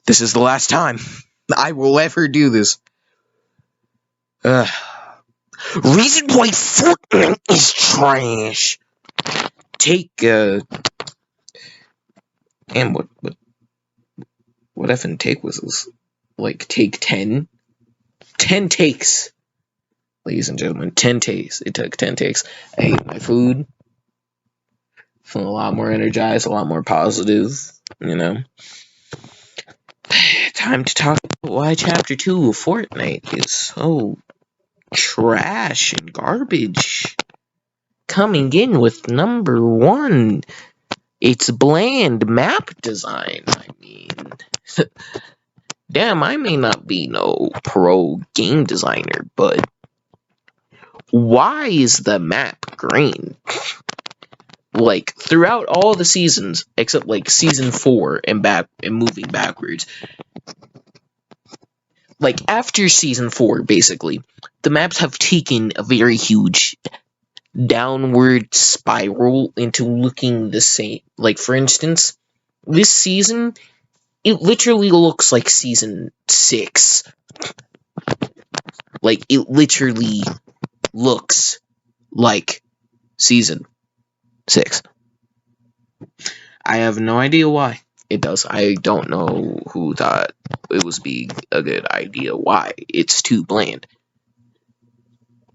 This is the last time I will ever do this. Reason why Fortnite is trash. Take, and what effing take was this? Like, take 10? 10 takes. Ladies and gentlemen, 10 takes. It took 10 takes. I ate my food. Feeling a lot more energized, a lot more positive, you know. Time to talk about why Chapter 2 of Fortnite is so trash and garbage. Coming in with number 1, it's bland map design. I mean, damn, I may not be no pro game designer, but why is the map green? Like, throughout all the seasons, except like season 4 and moving backwards, like after season 4, basically, the maps have taken a very huge downward spiral into looking the same. Like, for instance, this season, it literally looks like season 6. Like, it literally looks like season 6. I have no idea why it does. I don't know who thought it was being a good idea. Why? It's too bland.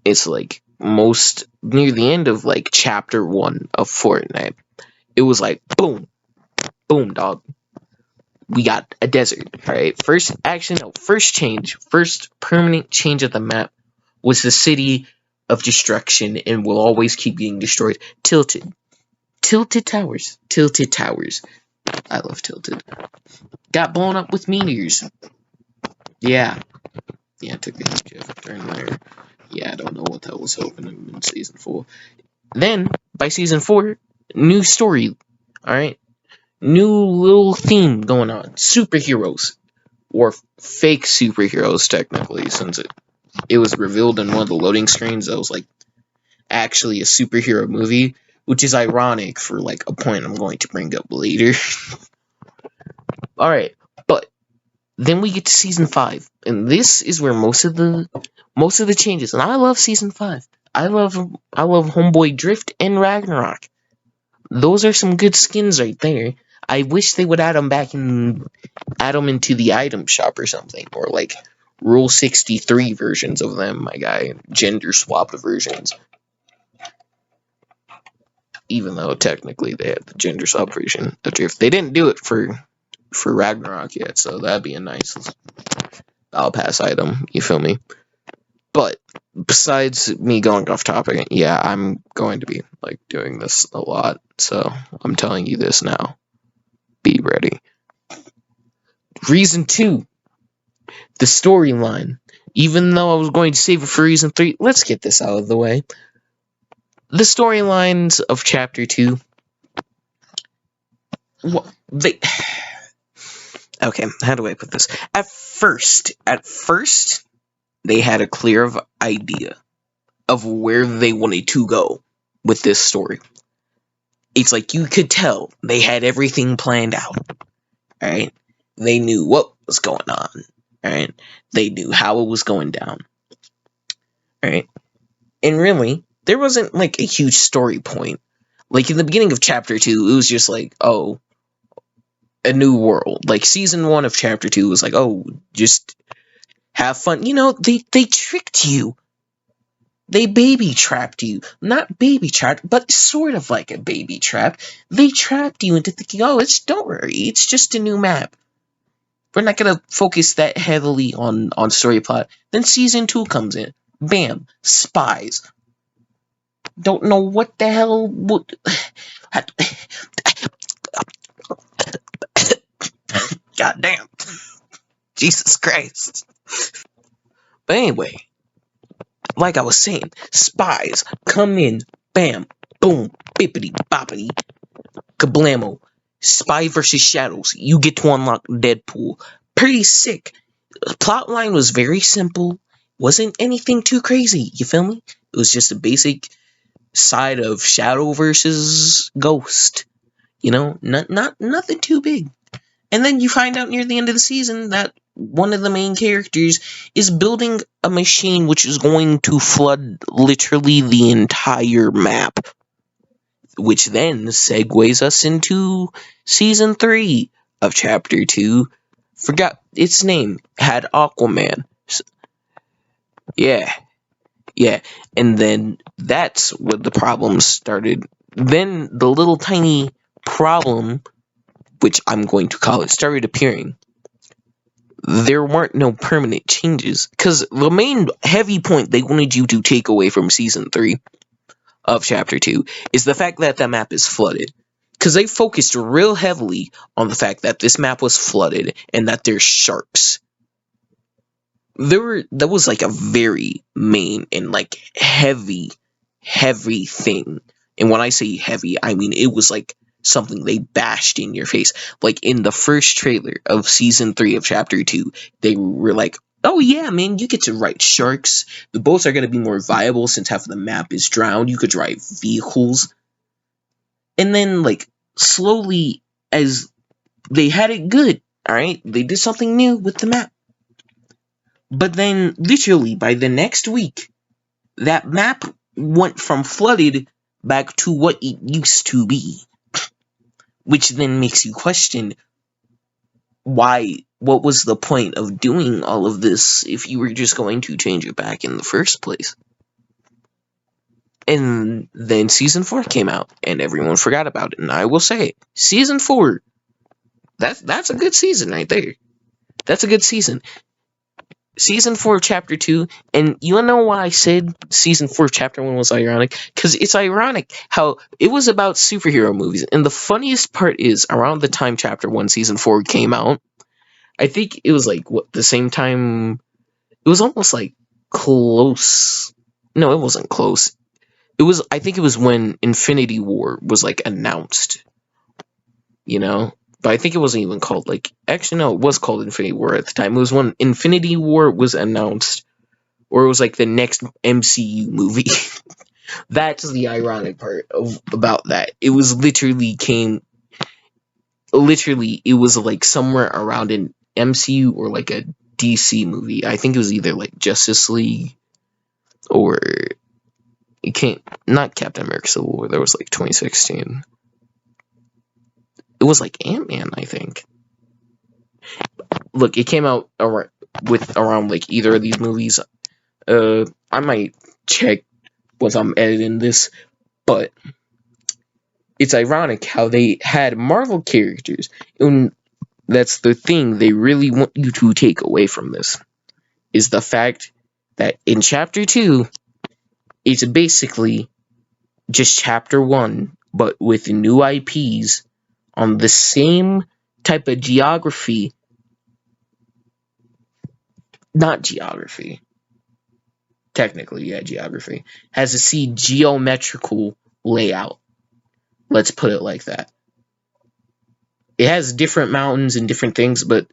It's like near the end of like chapter 1 of Fortnite, it was like boom, boom, dog. We got a desert. All right. First permanent change of the map was the city of destruction and will always keep getting destroyed. Tilted Towers. I love Tilted. Got blown up with meteors. Yeah, it took a huge turn there. Yeah, I don't know what that was happening in season 4. Then, by season 4, new story. Alright? New little theme going on. Superheroes. Or fake superheroes, technically, since it was revealed in one of the loading screens that was, like, actually a superhero movie, which is ironic for, like, a point I'm going to bring up later. Alright, but then we get to season 5, and this is where most of the changes, and I love season 5. I love Homeboy Drift and Ragnarok. Those are some good skins right there. I wish they would add them into the item shop or something, or like Rule 63 versions of them, my guy, gender swapped versions. Even though technically they had the gender swap version of Drift, they didn't do it for Ragnarok yet, so that'd be a nice Battle Pass item, you feel me? But besides me going off topic, yeah, I'm going to be like doing this a lot, so I'm telling you this now. Be ready. Reason 2, the storyline. Even though I was going to save it for reason 3, let's get this out of the way. The storylines of chapter 2, okay, how do I put this? At first, they had a clear idea of where they wanted to go with this story. It's like you could tell they had everything planned out. Alright? They knew what was going on. Alright? They knew how it was going down. Alright? And really, there wasn't like a huge story point. Like in the beginning of chapter 2, it was just like, oh, a new world. Like season 1 of chapter 2 was like, oh, just have fun. You know, they tricked you. They baby trapped you. Not baby trapped, but sort of like a baby trap. They trapped you into thinking, oh, don't worry, it's just a new map. We're not gonna focus that heavily on story plot. Then season 2 comes in. Bam, spies. Don't know what the hell would. God damn. Jesus Christ. But anyway, like I was saying, spies come in, bam, boom, bippity boppity, kablamo. Spy versus shadows. You get to unlock Deadpool. Pretty sick. The plotline was very simple. Wasn't anything too crazy. You feel me? It was just a basic side of shadow versus ghost. You know, not nothing too big. And then you find out near the end of the season that one of the main characters is building a machine which is going to flood literally the entire map. Which then segues us into season 3 of chapter 2. Forgot its name. Had Aquaman. Yeah. Yeah. And then that's where the problem started. Then the little tiny problem, which I'm going to call it, started appearing. There weren't no permanent changes. Because the main heavy point they wanted you to take away from season 3 of chapter 2 is the fact that the map is flooded. Because they focused real heavily on the fact that this map was flooded and that there's sharks. That was like a very main and like heavy thing. And when I say heavy, I mean it was like something they bashed in your face. Like in the first trailer of season 3 of chapter 2, they were like, oh yeah, man, you get to ride sharks. The boats are going to be more viable since half of the map is drowned. You could drive vehicles. And then, like, slowly, as they had it good, alright? They did something new with the map. But then, literally, by the next week, that map went from flooded back to what it used to be. Which then makes you question what was the point of doing all of this if you were just going to change it back in the first place? And then season 4 came out, and everyone forgot about it. And I will say, season 4, that's a good season right there. That's a good season. Season 4 of chapter 2, and you know why I said season 4 of chapter 1 was ironic? Because it's ironic how it was about superhero movies. And the funniest part is, around the time chapter 1 season 4 came out, I think it was like, the same time, it was almost like close. No, it wasn't close. I think it was when Infinity War was like announced, but I think it wasn't even called actually no, it was called Infinity War at the time. It was when Infinity War was announced, or it was like the next MCU movie. That's the ironic part about that. It was literally it was like somewhere around an MCU or like a DC movie. I think it was either like Justice League or not Captain America Civil War. That was like 2016. It was like Ant-Man, I think. Look, it came out around like either of these movies. I might check once I'm editing this, but it's ironic how they had Marvel characters, and that's the thing they really want you to take away from this, is the fact that in chapter 2, it's basically just chapter 1, but with new IPs on the same type of geography. Not geography. Technically, yeah, geography. Has a geometrical layout. Let's put it like that. It has different mountains and different things, but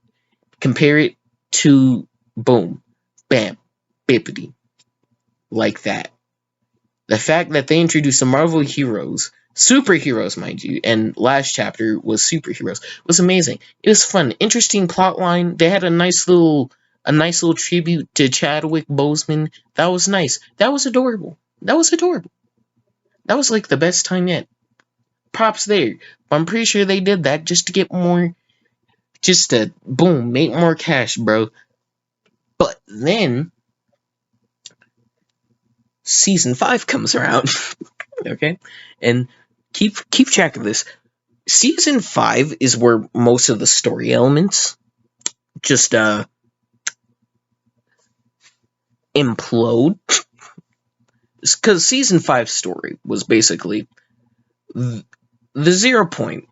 compare it to boom, bam, bippity. Like that. The fact that they introduced some Marvel heroes, superheroes, mind you, and last chapter was superheroes, was amazing. It was fun, interesting plot line. They had a nice little tribute to Chadwick Boseman. That was nice. That was adorable. That was like the best time yet. Props there. I'm pretty sure they did that just to get more, just to boom, make more cash, bro. But then season 5 comes around. Okay? And keep track of this. Season 5 is where most of the story elements just implode. Because season 5 story was basically the 0 point,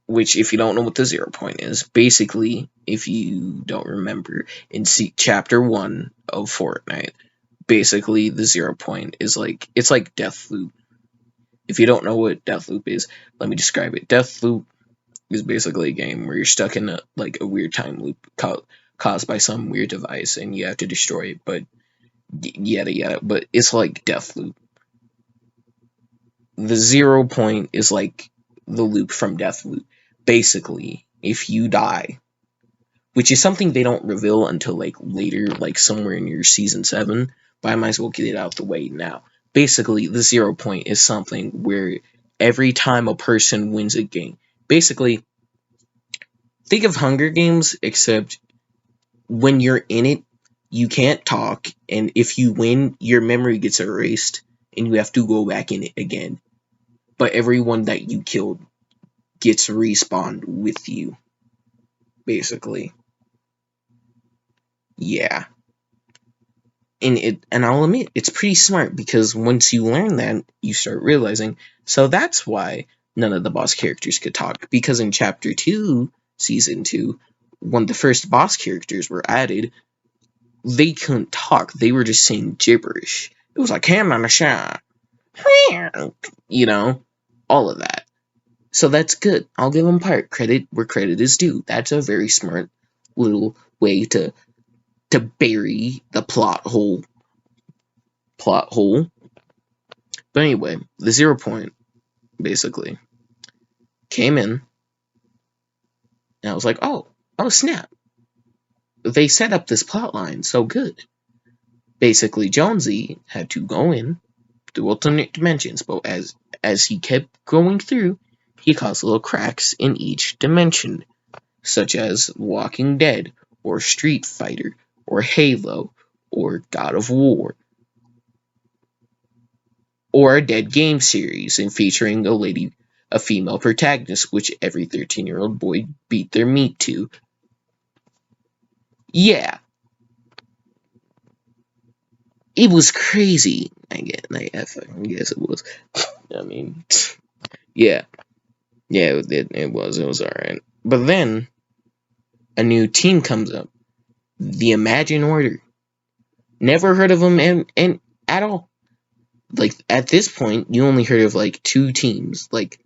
which, if you don't know what the 0 point is, basically, if you don't remember, in chapter 1 of Fortnite, basically the 0 point is like, it's like Deathloop. If you don't know what Deathloop is, let me describe it. Deathloop is basically a game where you're stuck in a weird time loop caused by some weird device, and you have to destroy it, but yada yada. But it's like Deathloop. The 0 point is like the loop from Deathloop. Basically, if you die, which is something they don't reveal until like later, like somewhere in your season 7. But I might as well get it out the way now. Basically, the 0 point is something where every time a person wins a game, basically, think of Hunger Games, except when you're in it, you can't talk, and if you win, your memory gets erased, and you have to go back in it again. But everyone that you killed gets respawned with you, basically. Yeah. And I'll admit, it's pretty smart, because once you learn that, you start realizing, so that's why none of the boss characters could talk, because in Chapter 2, Season 2, when the first boss characters were added, they couldn't talk, they were just saying gibberish. It was like, ham on a shah, you know, all of that. So that's good. I'll give them part credit where credit is due. That's a very smart little way to bury the plot hole. But anyway, the 0 point basically came in, and I was like, oh snap. They set up this plot line so good. Basically, Jonesy had to go in to alternate dimensions, but as he kept going through, he caused little cracks in each dimension, such as Walking Dead, or Street Fighter, or Halo, or God of War, or a Dead Game series, and featuring a female protagonist, which every 13-year-old boy beat their meat to. Yeah. It was crazy. I guess it was. I mean, yeah. Yeah, it was. It was alright. But then, a new team comes up. The Imagine Order. Never heard of them and at all. Like, at this point, you only heard of, like, 2 teams. Like,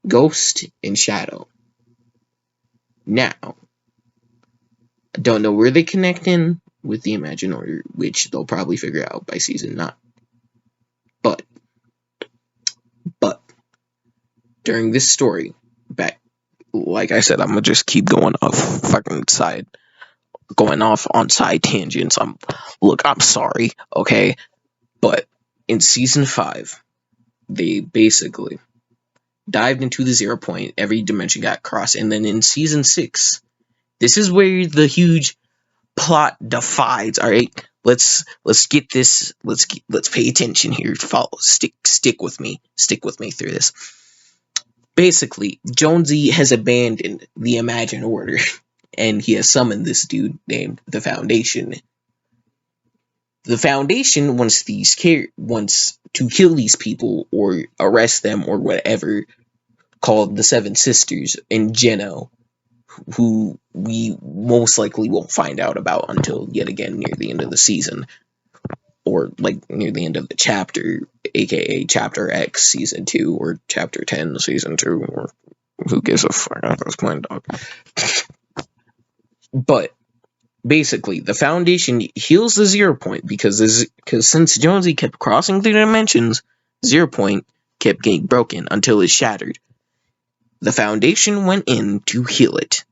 Ghost and Shadow. Now, I don't know where they connect in with the Imagine Order, which they'll probably figure out by season 9. But, during this story, like I said, I'm gonna just keep going off on side tangents. I'm sorry, okay? But, in season 5, they basically dived into the 0 point, every dimension got crossed, and then in season 6, this is where the huge plot divides. All right, let's get this. Let's pay attention here. Stick with me through this. Basically, Jonesy has abandoned the Imagine Order, and he has summoned this dude named the Foundation. The Foundation wants to kill these people or arrest them or whatever, called the Seven Sisters and Geno, who we most likely won't find out about until yet again near the end of the season, or like near the end of the chapter, aka Chapter X Season 2 or Chapter 10 Season 2, or who gives a fuck at this point, dog. But basically, the Foundation heals the 0 point because since Jonesy kept crossing through dimensions, 0 point kept getting broken until it shattered. The Foundation went in to heal it.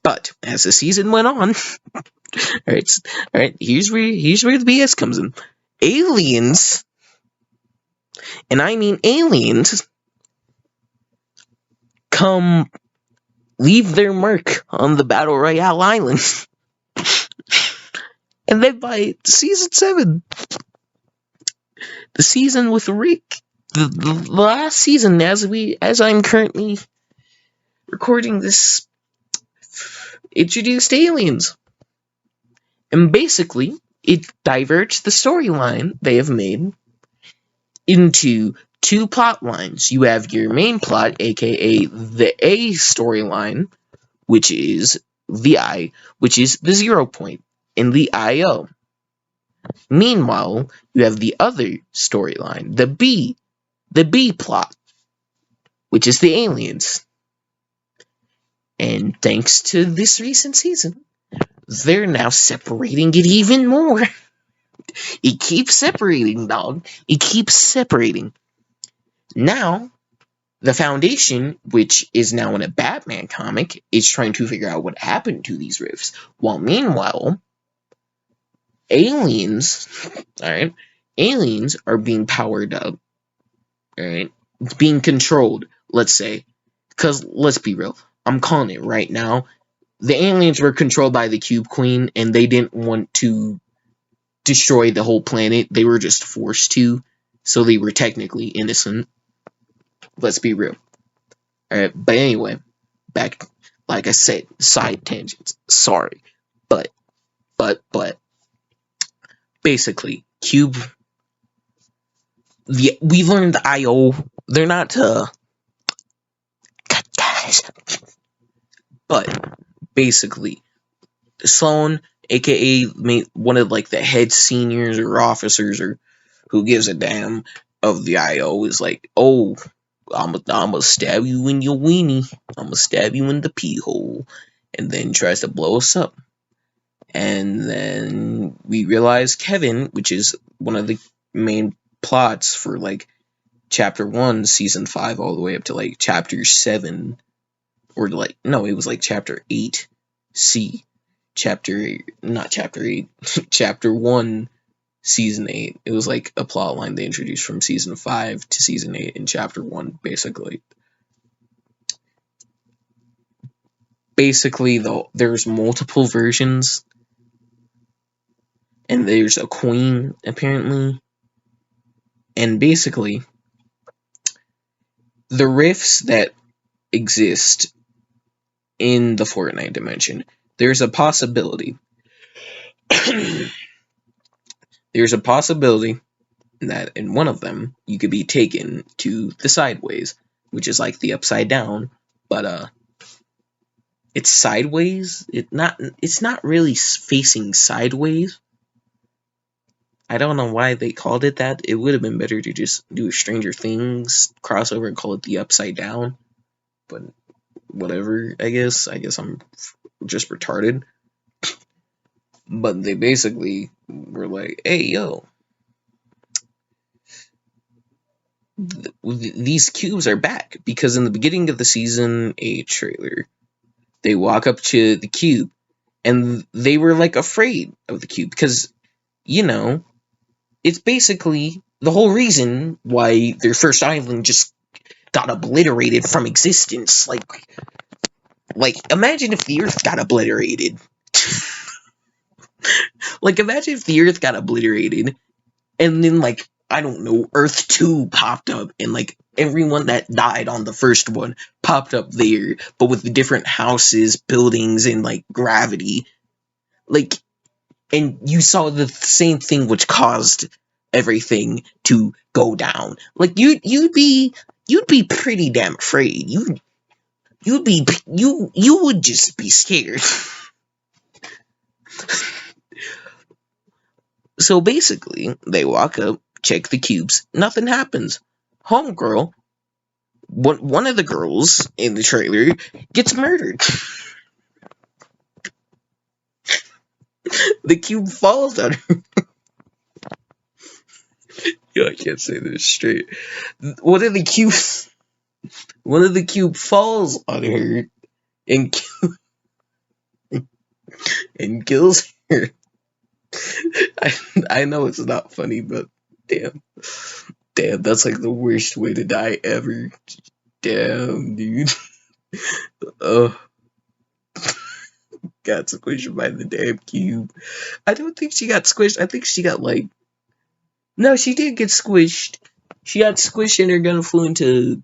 But as the season went on, alright, here's where the BS comes in. Aliens, and I mean aliens, come leave their mark on the Battle Royale Island. And then by season 7, the season with Rick, the last season, as I'm currently recording this, introduced aliens. And basically, it diverts the storyline they have made into 2 plot lines. You have your main plot, aka the A storyline, which is the 0 point, and the IO. Meanwhile, you have the other storyline, the B plot, which is the aliens. And thanks to this recent season, they're now separating it even more. It keeps separating, dog. It keeps separating. Now, The Foundation, which is now in a Batman comic, is trying to figure out what happened to these rifts. While meanwhile, aliens, alright, aliens are being powered up, alright, being controlled, let's say. Because, let's be real, I'm calling it right now. The aliens were controlled by the Cube Queen, and they didn't want to destroy the whole planet. They were just forced to, so they were technically innocent. Let's be real. Alright, but anyway, back, like I said, side tangents. Sorry. But, basically, Cube, we learned the IO, they're not, guys. But, basically, Sloan, aka one of like the head seniors or officers or who gives a damn of the IO, is like, oh, I'ma stab you in your weenie. I'ma stab you in the pee hole. And then tries to blow us up. And then we realize Kevin, which is one of the main plots for like chapter 1, season 5, all the way up to like chapter 7. Or like, no, it was like chapter 8. Not chapter 8. Chapter 1, season 8. It was like a plot line they introduced from season 5 to season 8 in chapter 1, basically. Basically, though, there's multiple versions. And there's a queen, apparently. And basically, the rifts that exist in the Fortnite dimension, there's a possibility. There's a possibility that in one of them, you could be taken to the sideways, which is like the upside down, but it's sideways. It's not really facing sideways. I don't know why they called it that. It would have been better to just do a Stranger Things crossover and call it the upside down. But whatever, I guess I'm just retarded. But they basically were like, hey, yo, these cubes are back. Because in the beginning of the season 8 trailer, they walk up to the cube, and they were like afraid of the cube. Because, you know, it's basically the whole reason why their first island just got obliterated from existence. Like imagine if the Earth got obliterated. Like, imagine if the Earth got obliterated, and then, like, I don't know, Earth 2 popped up, and, like, everyone that died on the first one popped up there, but with the different houses, buildings, and, like, gravity. Like, and you saw the same thing which caused everything to go down. Like, you'd be pretty damn afraid. You would just be scared. So basically, they walk up, check the cubes, nothing happens. Homegirl, one of the girls in the trailer, gets murdered. The cube falls on her. Yo, I can't say this straight. One of the cube falls on her and and kills her. I know it's not funny, but damn, that's like the worst way to die ever. Damn, dude. Got squished by the damn cube. I don't think she got squished. I think she got like, no, she did get squished. She got squished and her gun flew into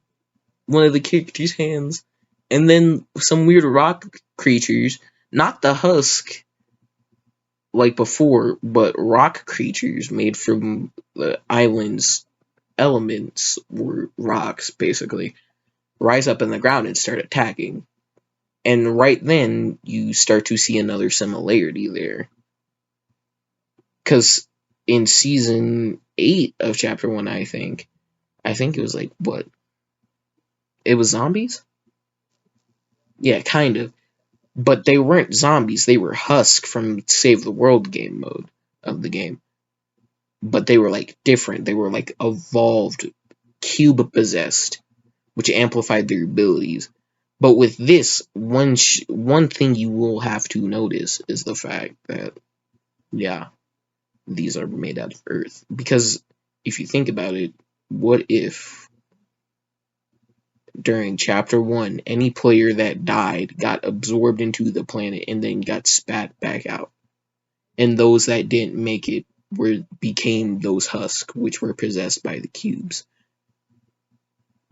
one of the characters' hands, and then some weird rock creatures, not the husk like before, but rock creatures made from the island's elements, were rocks basically, rise up in the ground and start attacking. And right then you start to see another similarity there, because in season 8 of chapter 1, I think it was like, what, it was zombies, yeah, kind of. But they weren't zombies, they were Husk from Save the World game mode of the game. But they were like different, they were like evolved, cube possessed. which amplified their abilities. But with this, one thing you will have to notice is the fact that, yeah, these are made out of Earth. Because if you think about it, what if during Chapter 1, any player that died got absorbed into the planet and then got spat back out? And those that didn't make it became those husks, which were possessed by the cubes.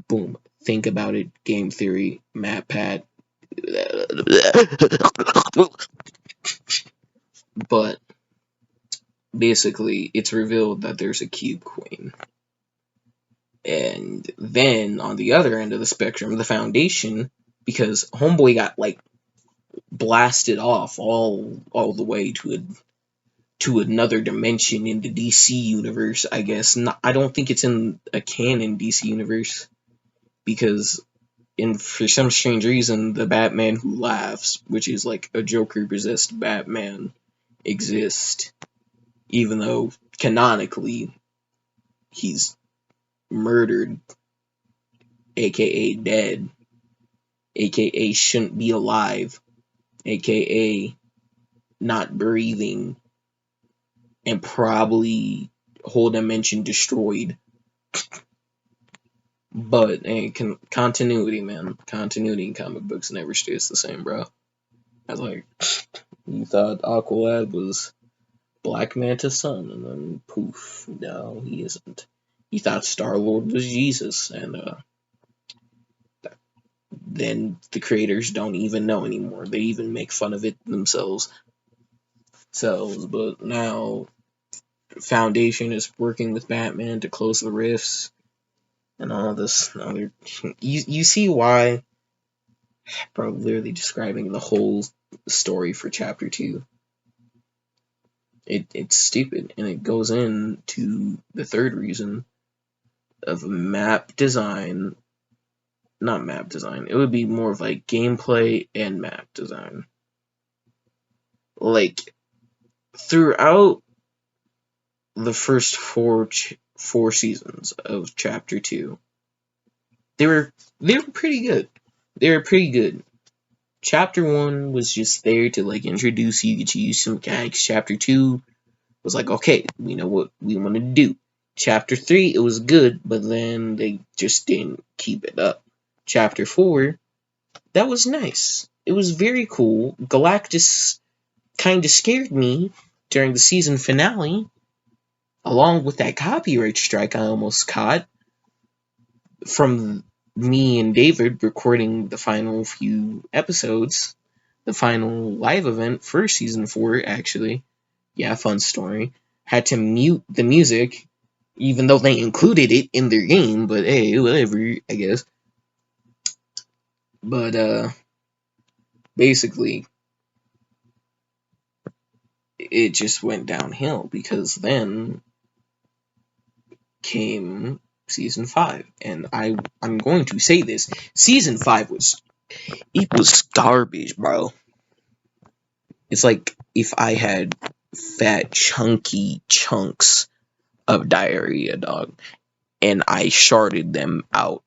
Boom. Think about it. Game theory, map pad. But basically, it's revealed that there's a cube queen. And then on the other end of the spectrum, the Foundation, because Homeboy got like blasted off all the way to another dimension in the DC universe, I guess. I don't think it's in a canon DC universe, because for some strange reason, the Batman Who Laughs, which is like a Joker-possessed Batman, exists, even though canonically he's murdered, aka dead, aka shouldn't be alive, aka not breathing, and probably whole dimension destroyed. But continuity, man. Continuity in comic books never stays the same, bro. I was like, you thought Aqualad was Black Manta's son, and then poof, no, he isn't. You thought Star-Lord was Jesus, and then the creators don't even know anymore. They even make fun of it themselves. But now Foundation is working with Batman to close the rifts and all this. Now you see why, bro, literally describing the whole story for Chapter 2. It's stupid, and it goes into the third reason of map design. Not map design. It would be more of like gameplay and map design. Like, throughout the first four seasons of Chapter 2, they were pretty good. They were pretty good. Chapter 1 was just there to like introduce you to use some mechanics. Chapter 2 was like, okay, we know what we want to do. Chapter 3, it was good, but then they just didn't keep it up. Chapter 4, that was nice. It was very cool. Galactus kind of scared me during the season finale, along with that copyright strike I almost caught from me and David recording the final few episodes, the final live event for season 4, actually. Yeah, fun story. Had to mute the music, even though they included it in their game, but hey, whatever, I guess. But, basically, it just went downhill, because then came season 5, and I'm going to say this, season 5 was garbage, bro. It's like if I had fat chunky chunks of diarrhea, dog, and I sharded them out.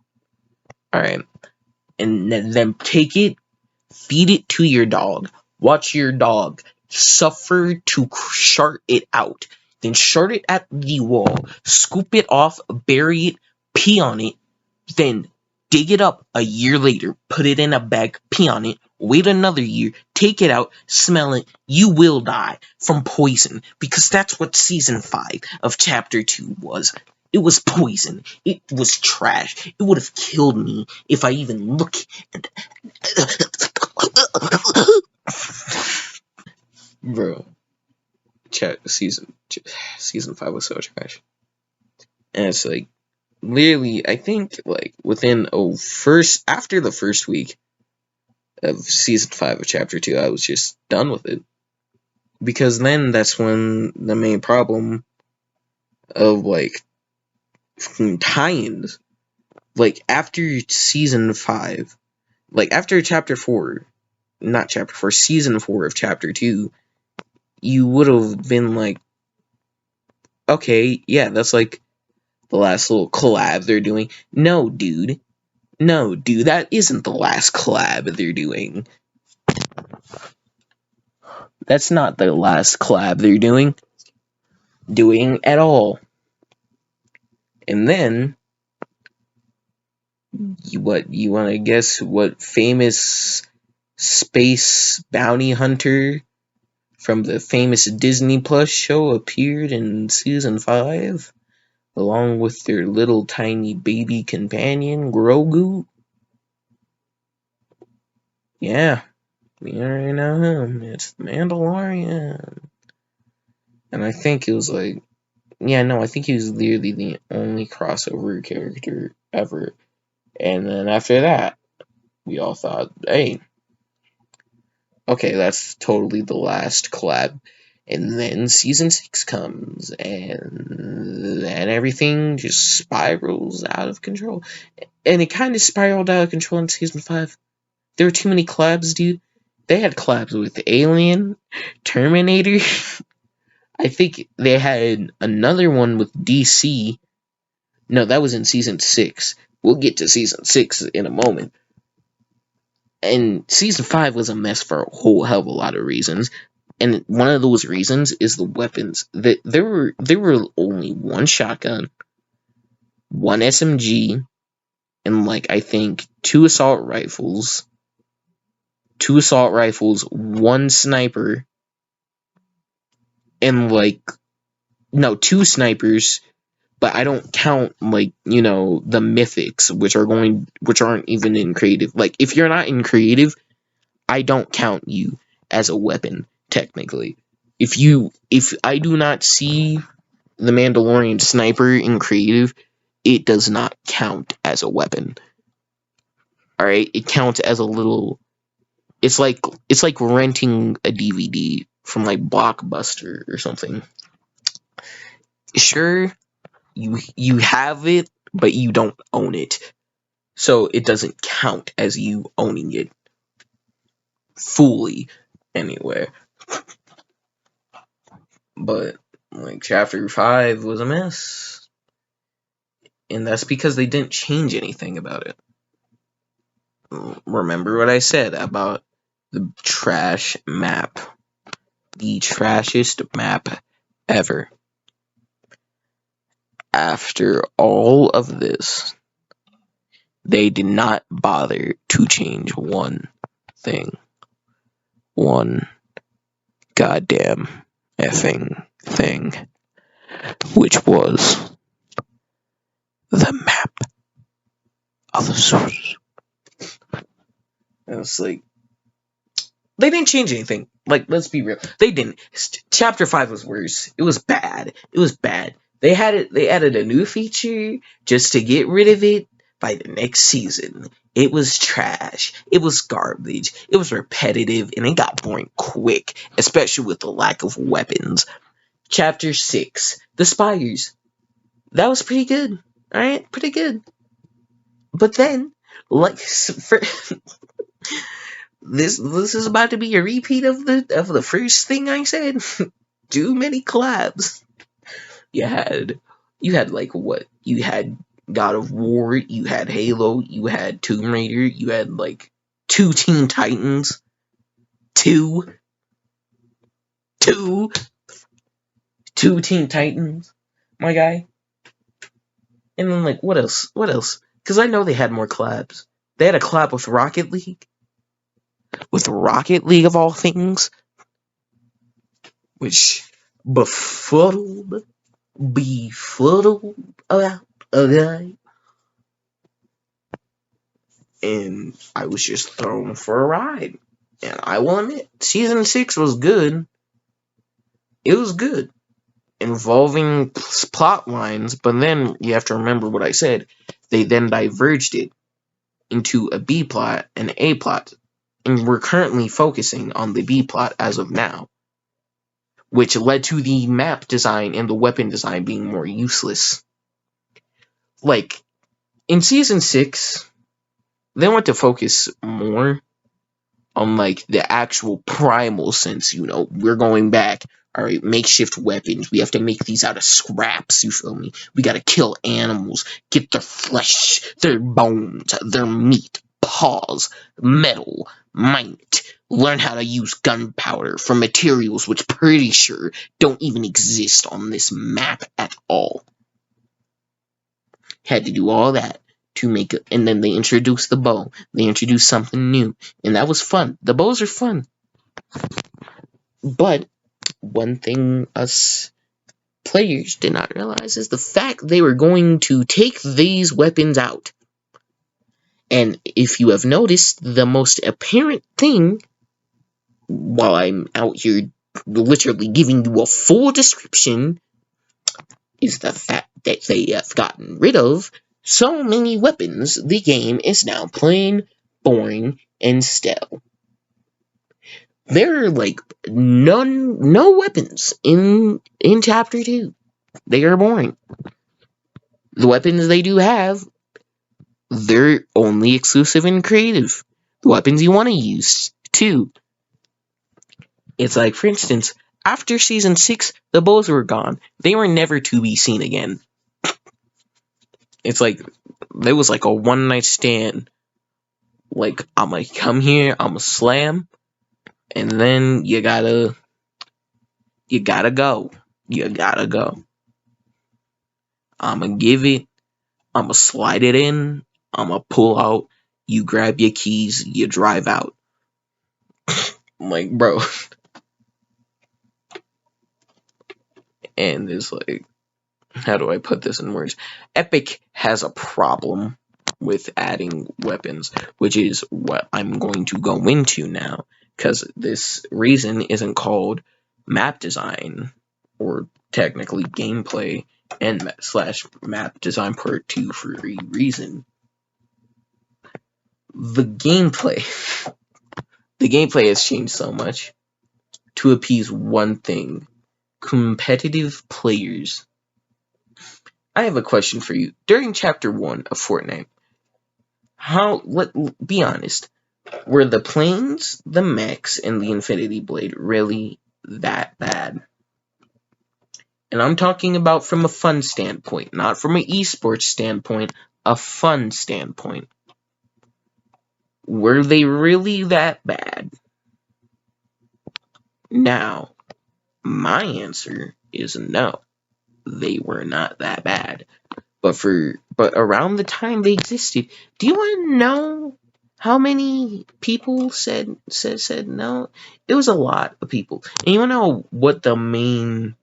Alright, and then take it, feed it to your dog, watch your dog suffer to shart it out, then shart it at the wall, scoop it off, bury it, pee on it, then dig it up a year later, put it in a bag, pee on it, wait another year, take it out, smell it, you will die from poison, because that's what season 5 of Chapter 2 was. It was poison. It was trash. It would have killed me if I even look at... Bro, season 5 was so trash. And it's like, literally, I think, like, after the first week of season 5 of Chapter 2, I was just done with it. Because then that's when the main problem of, like, tie-ins, like, after season 5, like, after Chapter 4, not Chapter 4, season 4 of Chapter 2, you would have been like, okay, yeah, that's like the last little collab they're doing. No, dude. No, dude, that isn't the last collab they're doing. That's not the last collab they're doing at all. And then, you want to guess what famous space bounty hunter from the famous Disney Plus show appeared in season 5, along with their little tiny baby companion, Grogu? Yeah, we already know him. It's the Mandalorian. And I think it was like, yeah, no, I think he was literally the only crossover character ever. And then after that, we all thought, hey, okay, that's totally the last collab. And then season 6 comes, and then everything just spirals out of control. And it kind of spiraled out of control in season 5. There were too many collabs, dude. They had collabs with Alien, Terminator. I think they had another one with DC. No, that was in season 6. We'll get to season 6 in a moment. And season 5 was a mess for a whole hell of a lot of reasons. And one of those reasons is the weapons. There were only one shotgun, one SMG, and like I think two assault rifles, one sniper, and like no, two snipers, but I don't count like, the mythics, which aren't even in creative. Like if you're not in creative, I don't count you as a weapon technically. If I do not see the Mandalorian sniper in creative, it does not count as a weapon. All right, it counts as a little. It's like renting a DVD from like Blockbuster or something. Sure, you have it, but you don't own it, so it doesn't count as you owning it fully anyway. But like chapter 5 was a mess, and that's because they didn't change anything about it. Remember what I said about the trash map, the trashiest map ever. After all of this, they did not bother to change one thing. One goddamn effing thing. Which was the map of the source. And it's like, they didn't change anything. Like, let's be real. They didn't. Chapter 5 was worse. It was bad. They added a new feature just to get rid of it by the next season. It was trash. It was garbage. It was repetitive, and it got boring quick, especially with the lack of weapons. Chapter 6, the Spires. That was pretty good. Alright, pretty good. But then, like, this is about to be a repeat of the first thing I said. Too many collabs. You had like what? You had God of War, you had Halo, you had Tomb Raider, you had like 2 Teen Titans. Two Teen Titans, my guy. And then like what else? Because I know they had more collabs. They had a collab with Rocket League. With Rocket League of all things. Which befuddled about a guy. And I was just thrown for a ride. And I will admit, season 6 was good. It was good. Involving plot lines, but then you have to remember what I said. They then diverged it into a B plot and A plot. And we're currently focusing on the B plot as of now. Which led to the map design and the weapon design being more useless. Like, in season 6, they want to focus more on like the actual primal sense. We're going back. All right, makeshift weapons. We have to make these out of scraps. You feel me? We gotta kill animals, get their flesh, their bones, their meat, paws, metal, might. Learn how to use gunpowder from materials which pretty sure don't even exist on this map at all. Had to do all that to make it, and then they introduced the bow. They introduced something new, and that was fun. The bows are fun. But one thing us players did not realize is the fact they were going to take these weapons out. And if you have noticed, the most apparent thing, while I'm out here literally giving you a full description, is the fact that they have gotten rid of so many weapons. The game is now plain, boring, and stale. There are like no weapons in chapter 2. They are boring. The weapons they do have, they're only exclusive and creative. The weapons you want to use too. It's like, for instance, after season 6, the bows were gone. They were never to be seen again. It's like there was like a one night stand. Like, I'ma come here, I'ma slam, and then you gotta go. You gotta go. I'ma give it, I'ma slide it in, I'ma pull out, you grab your keys, you drive out. I'm like, bro. And it's like, how do I put this in words? Epic has a problem with adding weapons, which is what I'm going to go into now, because this reason isn't called map design, or technically gameplay and / map design part 2 for a reason. The gameplay has changed so much to appease one thing: competitive players. I have a question for you. During chapter 1 of Fortnite, be honest, were the planes, the mechs, and the Infinity Blade really that bad? And I'm talking about from a fun standpoint, not from an esports standpoint, a fun standpoint. Were they really that bad? Now, my answer is no. They were not that bad. But around the time they existed, do you want to know how many people said no? It was a lot of people. And you want to know what the main,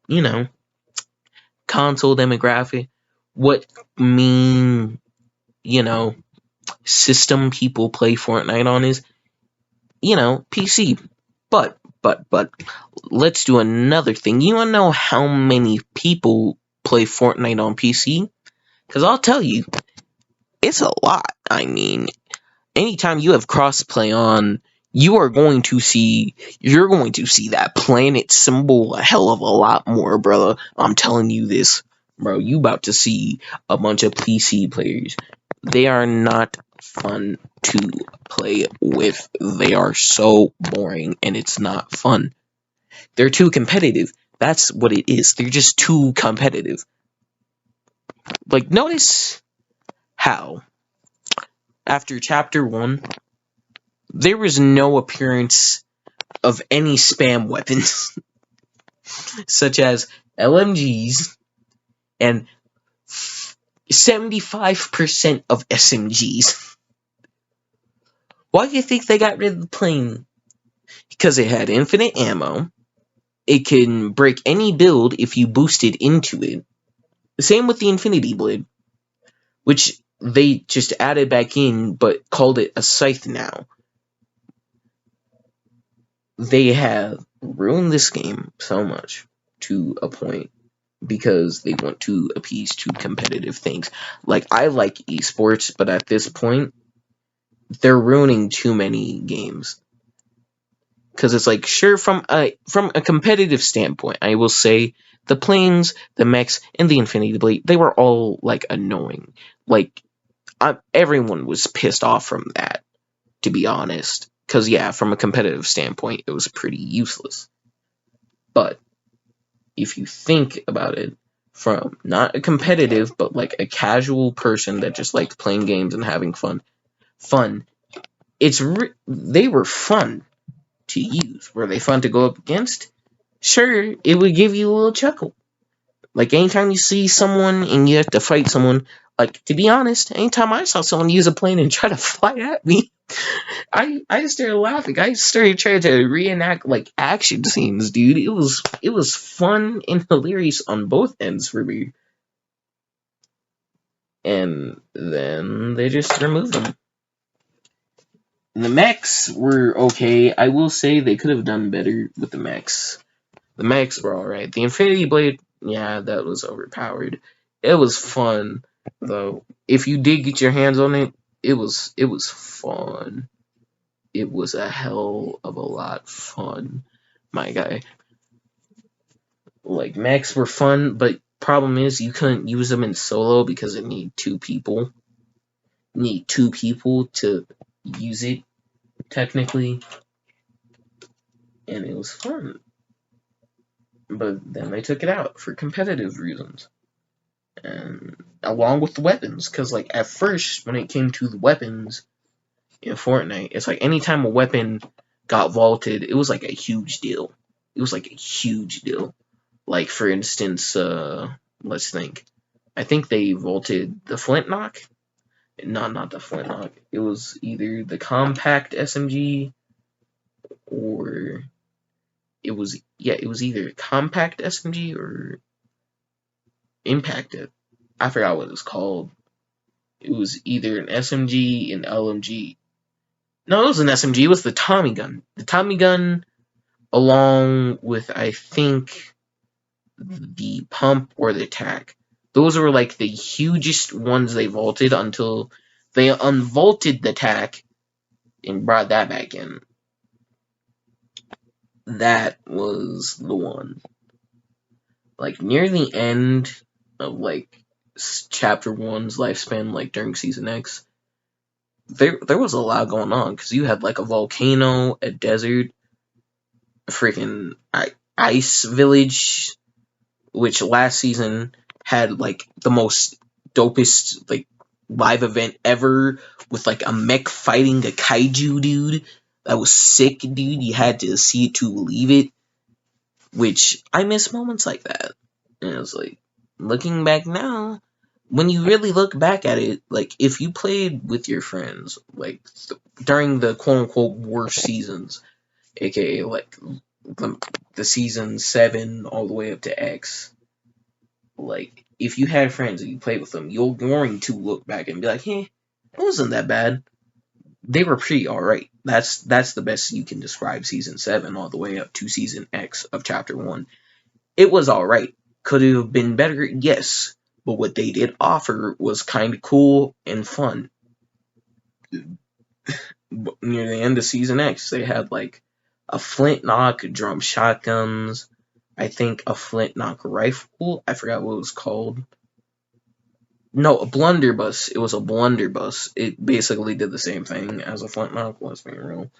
console demographic, what main, system people play Fortnite on is? PC. But let's do another thing. You want to know how many people play Fortnite on PC? Because I'll tell you, it's a lot. I mean, anytime you have crossplay on, you're going to see that planet symbol a hell of a lot more, brother. I'm telling you this, bro. You about to see a bunch of PC players. They are not fun to play with. They are so boring, and it's not fun. They're too competitive. That's what it is. They're just too competitive. Like, notice how after chapter 1, there was no appearance of any spam weapons, such as LMGs and 75% of SMGs. Why do you think they got rid of the plane? Because it had infinite ammo. It can break any build if you boosted into it. Same with the Infinity Blade, which they just added back in, but called it a scythe now. They have ruined this game so much to a point because they want to appease to competitive things. Like, I like esports, but at this point, they're ruining too many games. Because it's like, sure, from a competitive standpoint, I will say the planes, the mechs, and the Infinity Blade, they were all like annoying. Like, everyone was pissed off from that, to be honest. Because, yeah, from a competitive standpoint, it was pretty useless. But if you think about it from not a competitive, but like a casual person that just liked playing games and having fun, they were fun to use. Were they fun to go up against? Sure, it would give you a little chuckle. Like, anytime you see someone and you have to fight someone, like, to be honest, anytime I saw someone use a plane and try to fly at me, I started laughing. I started trying to reenact, like, action scenes, dude. It was fun and hilarious on both ends for me. And then they just removed them. The mechs were okay. I will say they could have done better with the mechs. The mechs were alright. The Infinity Blade, yeah, that was overpowered. It was fun, though. If you did get your hands on it, it was fun. It was a hell of a lot fun, my guy. Like, mechs were fun, but problem is you couldn't use them in solo because it need two people. Need two people to use it, technically. And it was fun. But then they took it out for competitive reasons. And along with the weapons, because like at first when it came to the weapons in Fortnite, it's like anytime a weapon got vaulted, it was like a huge deal. It was like a huge deal. Like, for instance, let's think. I think they vaulted the Flintlock. No, not the Flintlock. It was either the compact SMG or it was either compact SMG or impacted. I forgot what it was called. It was either an SMG, an LMG. No, it was an SMG. It was the Tommy gun. The Tommy gun, along with, I think, the pump or the tac. Those were like the hugest ones they vaulted until they unvaulted the tac and brought that back in. That was the one. Like, near the end of, like, Chapter 1's lifespan, like, during Season X, there was a lot going on, because you had, like, a volcano, a desert, a freaking ice village, which last season had, like, the most dopest, like, live event ever, with, like, a mech fighting a kaiju, dude. That was sick, dude. You had to see it to believe it. Which, I miss moments like that. And it was like, looking back now, when you really look back at it, like, if you played with your friends, like, during the quote-unquote worst seasons, aka, like, the season 7 all the way up to X, like, if you had friends and you played with them, you're going to look back and be like, hey, it wasn't that bad. They were pretty alright. That's the best you can describe Season 7 all the way up to Season X of Chapter 1. It was alright. Could it have been better? Yes. But what they did offer was kind of cool and fun. Near the end of Season X, they had, like, a flintlock, drum shotguns, I think a flintlock rifle. I forgot what it was called. No, a blunderbuss. It was a blunderbuss. It basically did the same thing as a flintlock, let's be real.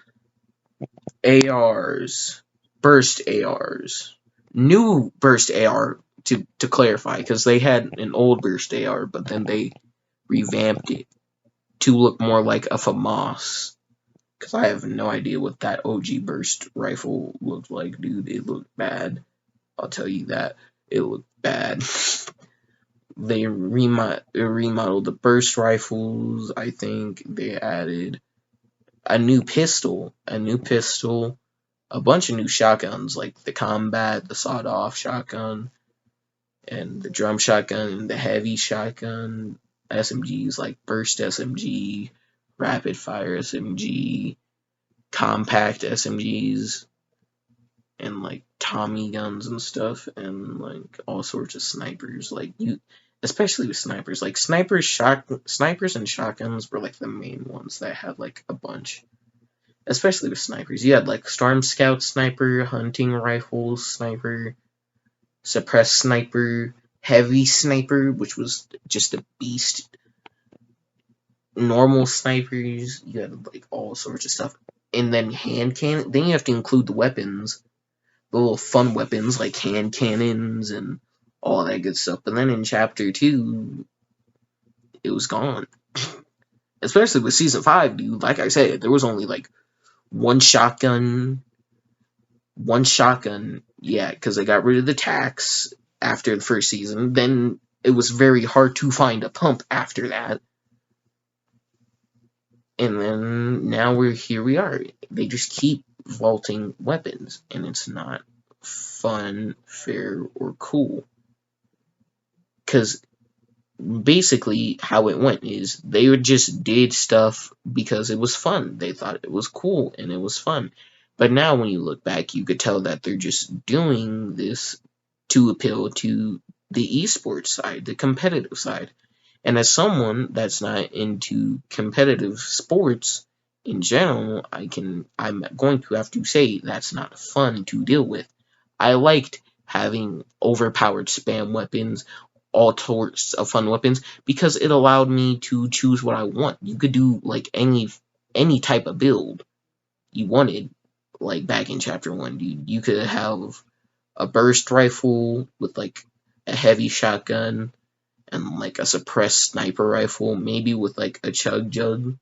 ARs. Burst ARs. New burst AR, to clarify, because they had an old burst AR, but then they revamped it to look more like a FAMAS. Because I have no idea what that OG burst rifle looked like, dude. It looked bad. I'll tell you that. It looked bad. They remodeled the burst rifles. I think they added a new pistol, a bunch of new shotguns, like the combat, the sawed-off shotgun, and the drum shotgun, and the heavy shotgun, SMGs like burst SMG, rapid fire SMG, compact SMGs, and like Tommy guns and stuff, and like all sorts of snipers. Like, especially with snipers, like snipers and shotguns were like the main ones that had like a bunch. Especially with snipers, you had like Storm Scout sniper, hunting rifle sniper, suppressed sniper, heavy sniper, which was just a beast. Normal snipers, you had like all sorts of stuff. and then hand cannon. Then you have to include the weapons, the little fun weapons like hand cannons and all that good stuff. But then in chapter 2, it was gone. Especially with season 5, dude. Like I said, there was only like one shotgun. Yeah, because they got rid of the tax after the first season. Then it was very hard to find a pump after that. And then now we are. They just keep vaulting weapons, and it's not fun, fair, or cool. Because basically how it went is they just did stuff because it was fun. They thought it was cool and it was fun. But now when you look back, you could tell that they're just doing this to appeal to the esports side, the competitive side. And as someone that's not into competitive sports in general, I'm going to have to say that's not fun to deal with. I liked having overpowered spam weapons, all sorts of fun weapons, because it allowed me to choose what I want. You could do like any type of build you wanted, like back in chapter 1, dude. You could have a burst rifle with like a heavy shotgun and like a suppressed sniper rifle, maybe with like a chug jug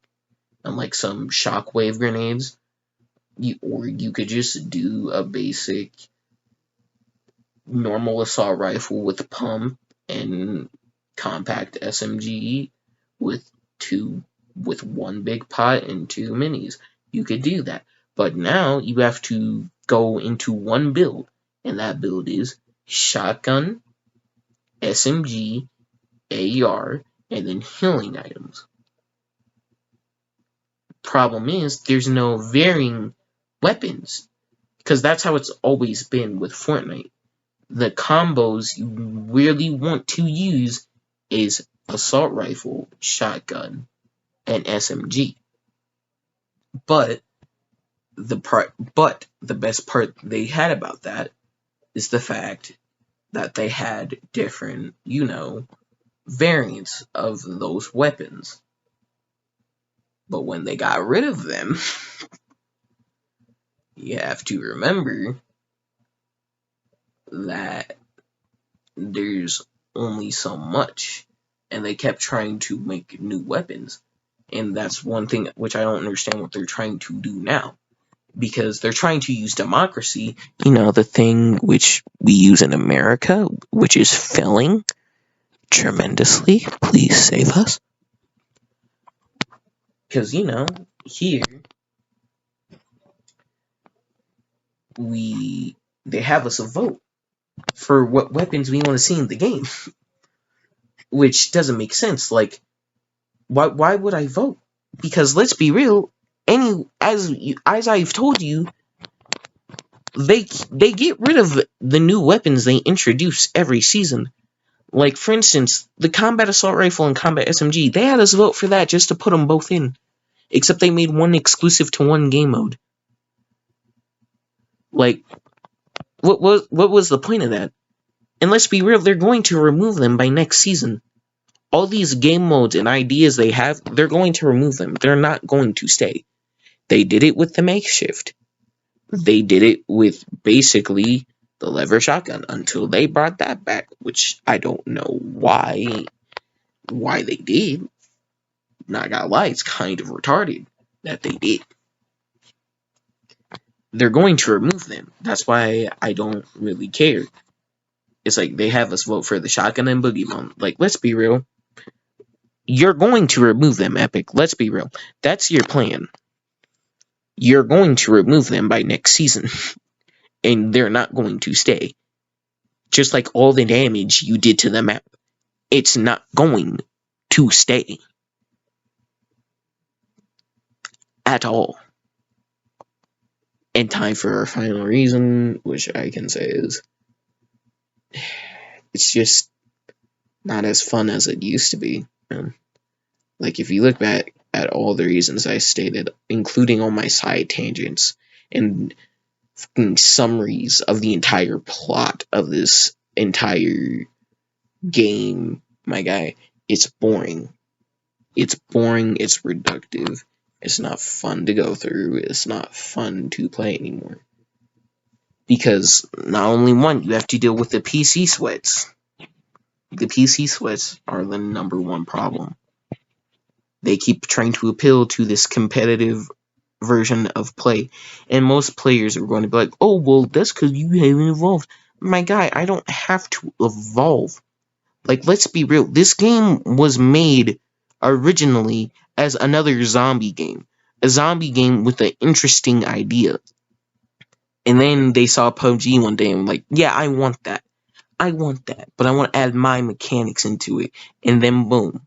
and like some shockwave grenades. Or you could just do a basic normal assault rifle with a pump and compact SMG with one big pot and 2 minis. You could do that. But now you have to go into one build, and that build is shotgun, SMG, AR, and then healing items. Problem is, there's no varying weapons, because that's how it's always been with Fortnite. The combos you really want to use is assault rifle, shotgun, and SMG. But the best part they had about that is the fact that they had different, variants of those weapons. But when they got rid of them, you have to remember that there's only so much, and they kept trying to make new weapons. And that's one thing which I don't understand what they're trying to do now, because they're trying to use democracy, the thing which we use in America, which is failing tremendously. Please save us. Because, here they have us a vote for what weapons we want to see in the game. Which doesn't make sense. Like, why would I vote? Because let's be real, as I've told you, they get rid of the new weapons they introduce every season. Like, for instance, the combat assault rifle and combat SMG, they had us vote for that just to put them both in. Except they made one exclusive to one game mode. Like, what was the point of that? And let's be real, they're going to remove them by next season. All these game modes and ideas they have, they're going to remove them. They're not going to stay. They did it with the makeshift. They did it with basically the lever shotgun until they brought that back, which I don't know why they did. Not gonna lie, it's kind of retarded that they did. They're going to remove them. That's why I don't really care. It's like they have us vote for the shotgun and boogie bomb. Like, let's be real. You're going to remove them, Epic. Let's be real. That's your plan. You're going to remove them by next season. And they're not going to stay. Just like all the damage you did to the map. It's not going to stay. At all. And time for our final reason, which I can say is, it's just not as fun as it used to be. Like, if you look back at all the reasons I stated, including all my side tangents and summaries of the entire plot of this entire game, my guy, it's boring. It's boring, it's reductive, It's not fun to go through. It's not fun to play anymore. Because not only one, you have to deal with the PC sweats. The PC sweats are the number one problem. They keep trying to appeal to this competitive version of play. And most players are going to be like, oh, well, that's because you haven't evolved. My guy, I don't have to evolve. Like, let's be real. This game was made originally as another zombie game. A zombie game with an interesting idea. And then they saw PUBG one day and were like, yeah, I want that. I want that. But I want to add my mechanics into it. And then boom.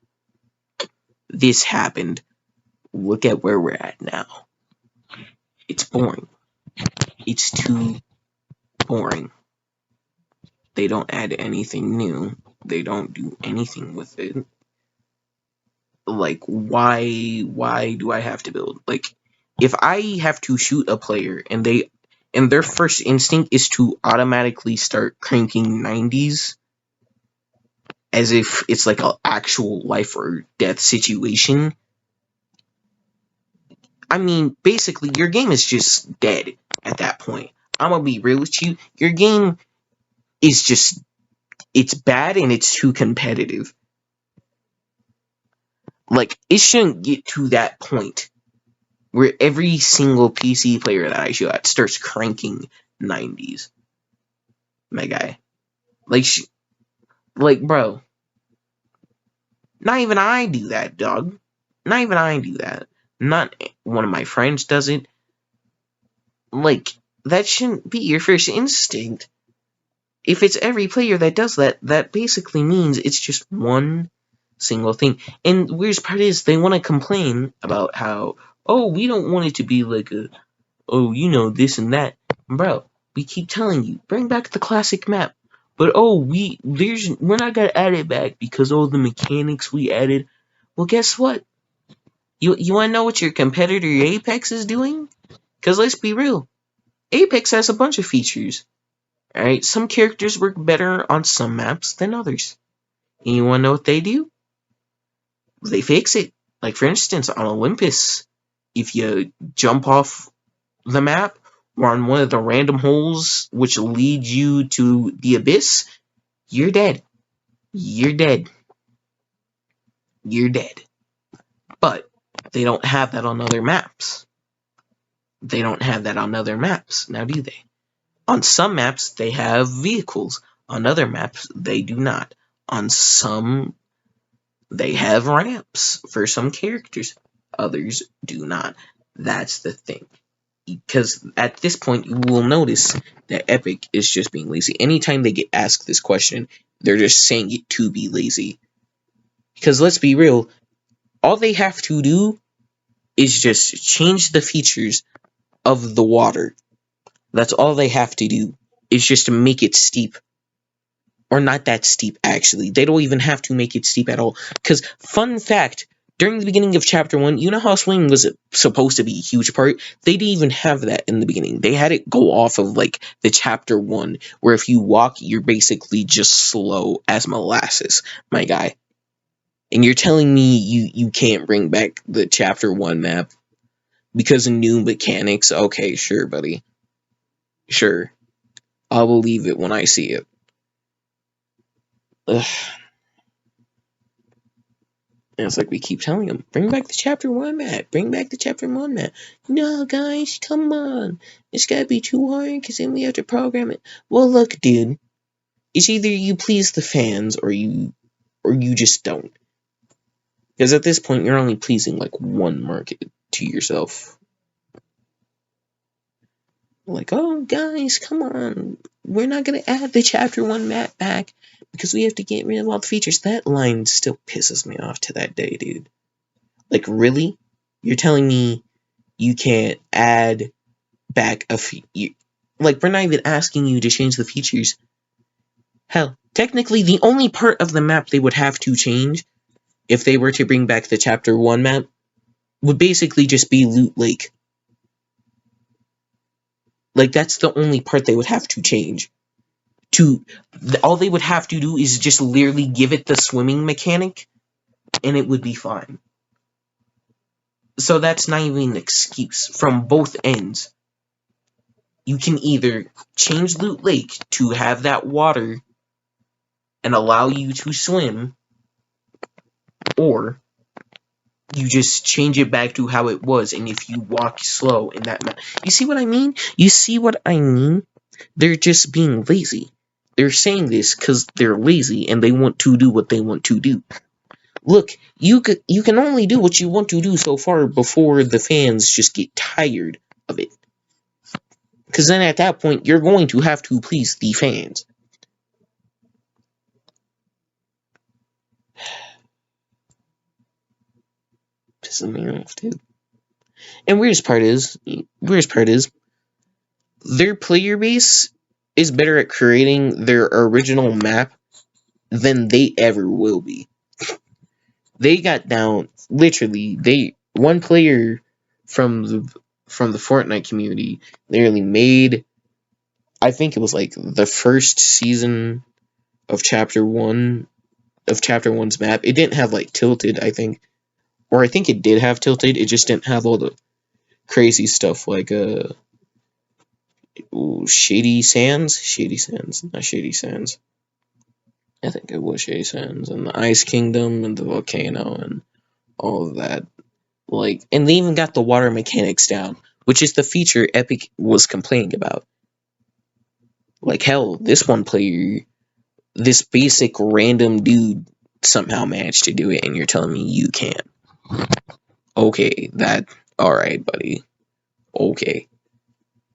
This happened. Look at where we're at now. It's boring. It's too boring. They don't add anything new. They don't do anything with it. Like, why do I have to build? Like, if I have to shoot a player and their first instinct is to automatically start cranking 90s as if it's like an actual life or death situation, I mean, basically, your game is just dead at that point. I'm gonna be real with you. Your game is just, it's bad and it's too competitive. Like, it shouldn't get to that point where every single PC player that I shoot at starts cranking 90s. My guy. Like, bro. Not even I do that, dog. Not even I do that. Not one of my friends does it. Like, that shouldn't be your first instinct. If it's every player that does that, that basically means it's just one single thing. And the weirdest part is they want to complain about how, oh, we don't want it to be like a, oh, you know, this and that. Bro, we keep telling you, bring back the classic map. But oh, we're not gonna add it back because all the mechanics we added. Well, guess what? You wanna know what your competitor Apex is doing? Because let's be real, Apex has a bunch of features. Alright, some characters work better on some maps than others. And you wanna know what they do? They fix it. Like, for instance, on Olympus, if you jump off the map or on one of the random holes which lead you to the abyss, you're dead. You're dead. You're dead. But they don't have that on other maps. They don't have that on other maps, now do they? On some maps, they have vehicles. On other maps, they do not. On some, they have ramps for some characters. Others do not. That's the thing. Because at this point, you will notice that Epic is just being lazy. Anytime they get asked this question, they're just saying it to be lazy. Because let's be real, all they have to do is just change the features of the water. That's all they have to do, is just to make it steep. Or not that steep, actually. They don't even have to make it steep at all. Because, fun fact, during the beginning of Chapter 1, you know how swimming was supposed to be a huge part? They didn't even have that in the beginning. They had it go off of, like, the Chapter 1, where if you walk, you're basically just slow as molasses, my guy. And you're telling me you can't bring back the Chapter 1 map because of new mechanics? Okay, sure, buddy. Sure. I'll believe it when I see it. Ugh. And it's like we keep telling them, bring back the Chapter 1 map. Bring back the Chapter 1 map. No, guys, come on. It's gotta be too hard because then we have to program it. Well, look, dude. It's either you please the fans or you just don't. Because at this point, you're only pleasing like one market to yourself. Like, oh, guys, come on. We're not going to add the Chapter 1 map back because we have to get rid of all the features. That line still pisses me off to that day, dude. Like, really? You're telling me you can't add back a feature? Like, we're not even asking you to change the features. Hell, technically, the only part of the map they would have to change if they were to bring back the Chapter 1 map would basically just be Loot Lake. Like, that's the only part they would have to change. All they would have to do is just literally give it the swimming mechanic, and it would be fine. So that's not even an excuse. From both ends, you can either change Loot Lake to have that water and allow you to swim, or you just change it back to how it was, and if you walk slow in that you see what I mean? You see what I mean? They're just being lazy. They're saying this because they're lazy and they want to do what they want to do. Look, you can only do what you want to do so far before the fans just get tired of it. Because then at that point, you're going to have to please the fans. Pisses me off, dude. And weirdest part is, their player base is better at creating their original map than they ever will be. They got down, literally, one player from the Fortnite community literally made, I think it was like the first season of chapter 1's map. It didn't have like tilted, I think. Or I think it did have tilted, it just didn't have all the crazy stuff like Shady Sands, not Shady Sands. I think it was Shady Sands and the Ice Kingdom and the volcano and all of that. Like, and they even got the water mechanics down, which is the feature Epic was complaining about. Like, hell, this one player, this basic random dude somehow managed to do it, and you're telling me you can't. Okay, alright, buddy. Okay.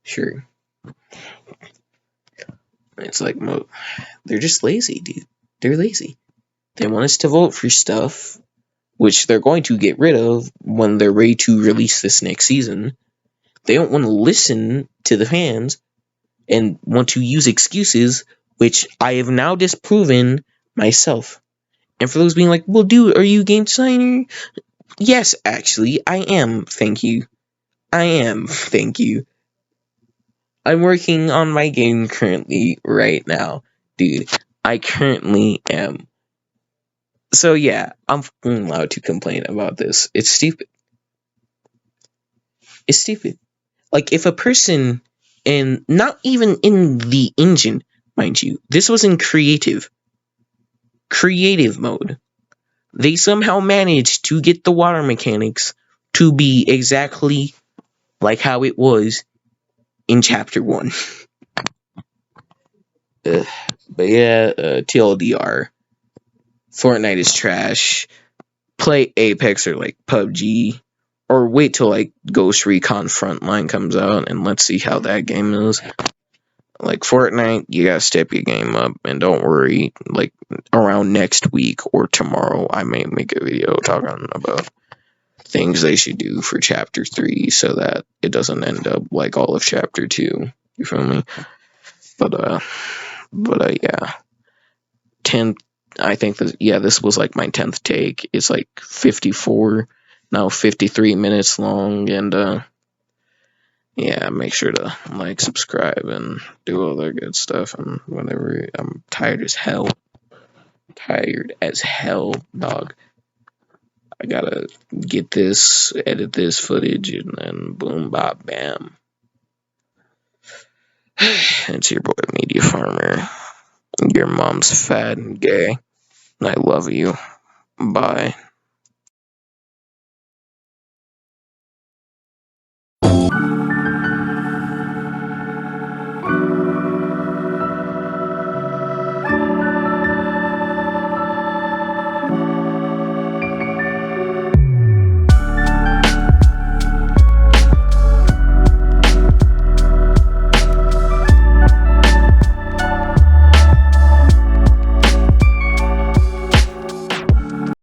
Sure. It's like, they're just lazy, dude. They're lazy. They want us to vote for stuff, which they're going to get rid of when they're ready to release this next season. They don't want to listen to the fans and want to use excuses, which I have now disproven myself. And for those being like, well, dude, are you a game designer? Yes, actually, I am. Thank you. I am. Thank you. I'm working on my game currently right now. Dude, I currently am. So yeah, I'm allowed to complain about this. It's stupid. It's stupid. Like, if a person, and not even in the engine, mind you, this was in creative mode. They somehow managed to get the water mechanics to be exactly like how it was in chapter 1. But yeah, TLDR, Fortnite is trash. Play Apex or like PUBG, or wait till like Ghost Recon Frontline comes out and let's see how that game is. Like, Fortnite, you gotta step your game up, and don't worry, like, around next week or tomorrow, I may make a video talking about things they should do for chapter 3 so that it doesn't end up like all of chapter 2. You feel me? But yeah. 10th, I think this was like my 10th take. It's like 54, now 53 minutes long, and yeah, make sure to like, subscribe, and do all that good stuff. And whenever I'm tired as hell, dog. I gotta get this, edit this footage, and then boom, bop, bam. It's your boy, Media Farmer. Your mom's fat and gay. I love you. Bye.